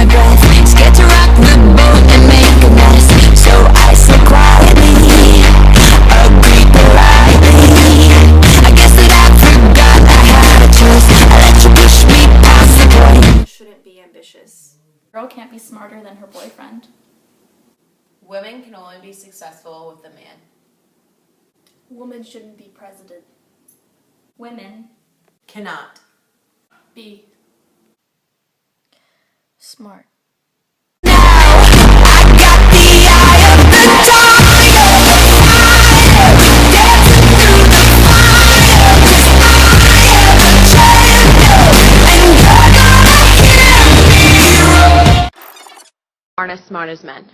breath, scared to rock the boat and make a mess. So I said quietly, agreed politely. I guess that I forgot I had a choice. I let you push me past the point. Shouldn't be ambitious. Girl can't be smarter than her boyfriend. Women can only be successful with a man. Women shouldn't be president. Women Cannot. be smart. Aren't as smart as men.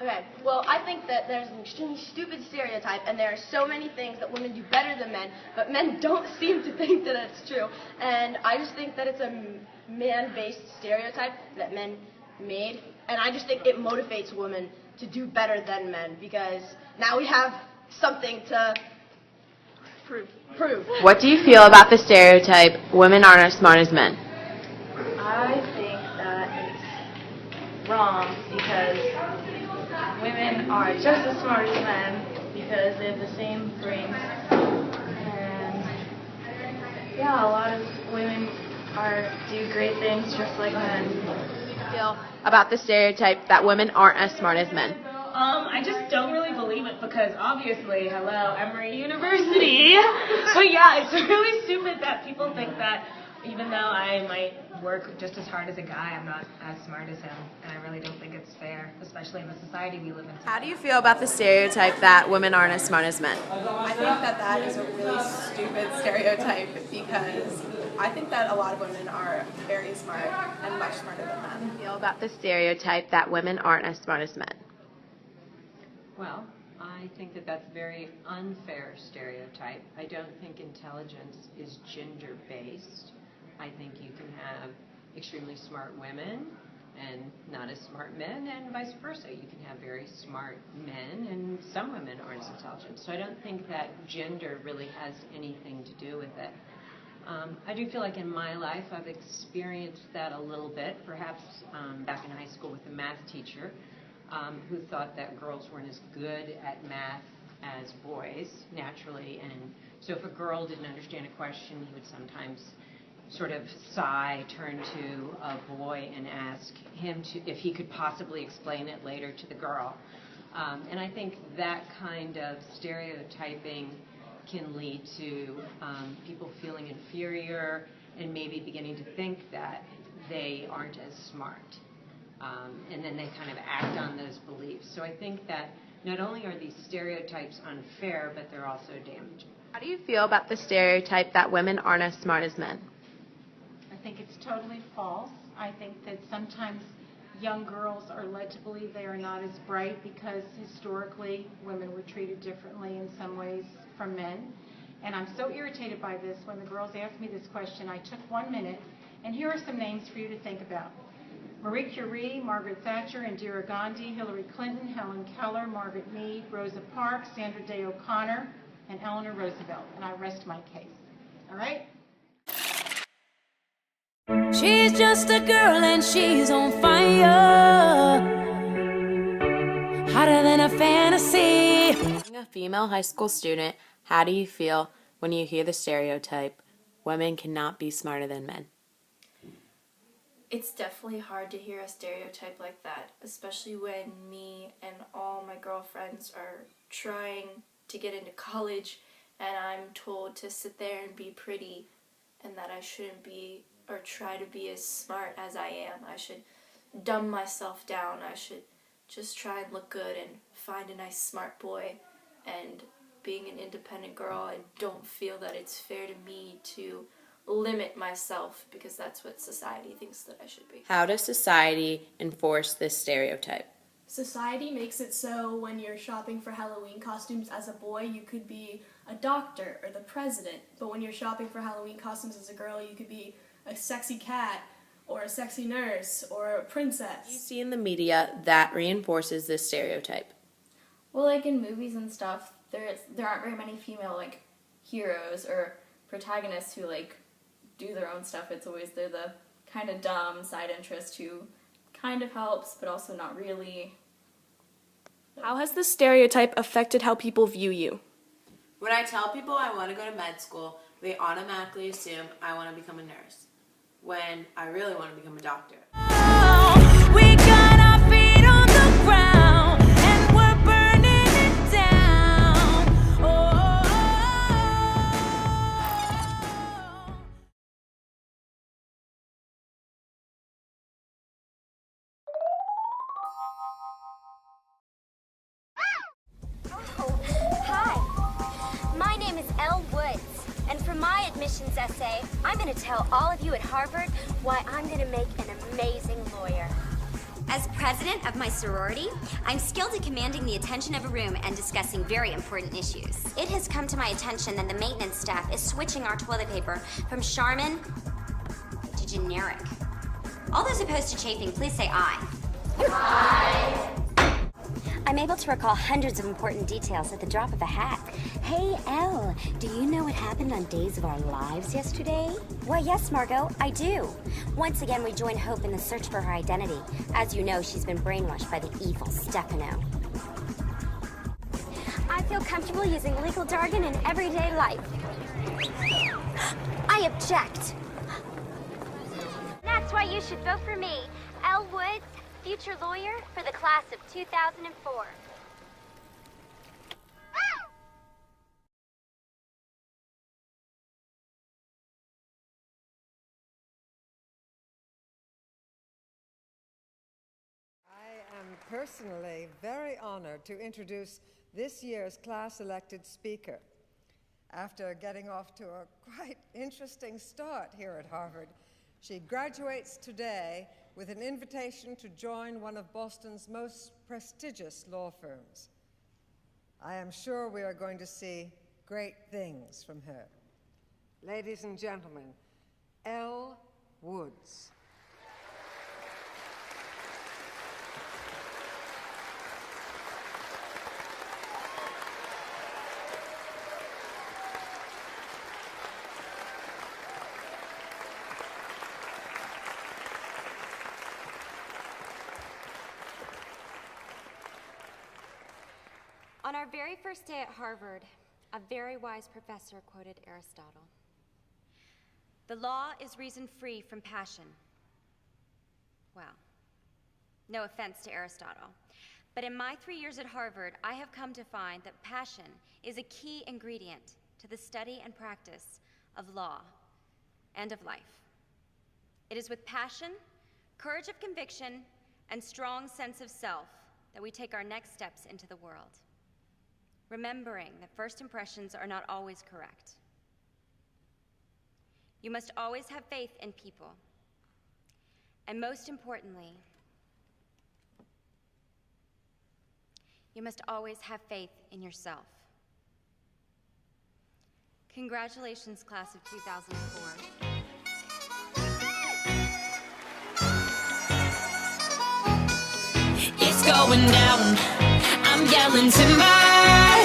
Okay, well, I think that there's an extremely stupid stereotype, and there are so many things that women do better than men, but men don't seem to think that it's true. And I just think that it's a man-based stereotype that men made, and I just think it motivates women to do better than men, because now we have something to prove. What do you feel about the stereotype women aren't as smart as men? I think that it's wrong because women are just as smart as men because they have the same brains. And yeah, a lot of women do great things just like men. Feel about the stereotype that women aren't as smart as men? I just don't really believe it because obviously, hello, Emory University. But yeah, it's really stupid that people think that even though I might work just as hard as a guy, I'm not as smart as him. And I really don't think it's fair, especially in the society we live in. How do you feel about the stereotype that women aren't as smart as men? I think that is a really stupid stereotype because I think that a lot of women are very smart and much smarter than men. How do you feel about the stereotype that women aren't as smart as men? Well, I think that that's a very unfair stereotype. I don't think intelligence is gender-based. I think you can have extremely smart women and not as smart men, and vice versa. You can have very smart men, and some women aren't as intelligent. So I don't think that gender really has anything to do with it. I do feel like in my life I've experienced that a little bit, perhaps back in high school with a math teacher who thought that girls weren't as good at math as boys naturally, and so if a girl didn't understand a question, he would sometimes sort of sigh, turn to a boy and ask him if he could possibly explain it later to the girl. And I think that kind of stereotyping can lead to people feeling inferior and maybe beginning to think that they aren't as smart. And then they kind of act on those beliefs. So I think that not only are these stereotypes unfair, but they're also damaging. How do you feel about the stereotype that women aren't as smart as men? I think it's totally false. I think that sometimes young girls are led to believe they are not as bright because historically women were treated differently in some ways from men. And I'm so irritated by this. When the girls asked me this question, I took 1 minute, and here are some names for you to think about. Marie Curie, Margaret Thatcher, Indira Gandhi, Hillary Clinton, Helen Keller, Margaret Mead, Rosa Parks, Sandra Day O'Connor, and Eleanor Roosevelt. And I rest my case. All right? She's just a girl and she's on fire, hotter than a fantasy. Being a female high school student, how do you feel when you hear the stereotype, women cannot be smarter than men? It's definitely hard to hear a stereotype like that, especially when me and all my girlfriends are trying to get into college and I'm told to sit there and be pretty and that I shouldn't be or try to be as smart as I am. I should dumb myself down. I should just try and look good and find a nice smart boy. And being an independent girl, I don't feel that it's fair to me to limit myself because that's what society thinks that I should be. How does society enforce this stereotype? Society makes it so when you're shopping for Halloween costumes as a boy, you could be a doctor or the president. But when you're shopping for Halloween costumes as a girl, you could be a sexy cat or a sexy nurse or a princess. You see in the media that reinforces this stereotype. Well, like in movies and stuff, there aren't very many female like heroes or protagonists who like do their own stuff. It's always they're the kind of dumb side interest who kind of helps, but also not really. How has the stereotype affected how people view you? When I tell people I want to go to med school, they automatically assume I want to become a nurse, when I really want to become a doctor. We got our feet on the ground and we're burning it down. Hi, my name is Elle Woods, and for my admissions essay, I'm going to tell all of you at Harvard why I'm going to make an amazing lawyer. As president of my sorority, I'm skilled at commanding the attention of a room and discussing very important issues. It has come to my attention that the maintenance staff is switching our toilet paper from Charmin to generic. All those opposed to chafing, please say aye. Aye. I'm able to recall hundreds of important details at the drop of a hat. Hey, Elle, do you know what happened on Days of Our Lives yesterday? Why, yes, Margot, I do. Once again, we join Hope in the search for her identity. As you know, she's been brainwashed by the evil Stefano. I feel comfortable using legal jargon in everyday life. I object. That's why you should vote for me, Elle Woods, future lawyer for the class of 2004. I am personally very honored to introduce this year's class-elected speaker. After getting off to a quite interesting start here at Harvard, she graduates today with an invitation to join one of Boston's most prestigious law firms. I am sure we are going to see great things from her. Ladies and gentlemen, Elle Woods. On our very first day at Harvard, a very wise professor quoted Aristotle. The law is reason free from passion. Well, no offense to Aristotle, but in my 3 years at Harvard, I have come to find that passion is a key ingredient to the study and practice of law and of life. It is with passion, courage of conviction, and strong sense of self that we take our next steps into the world, remembering that first impressions are not always correct. You must always have faith in people, and most importantly, you must always have faith in yourself. Congratulations, class of 2004. It's going down. I'm yelling timber.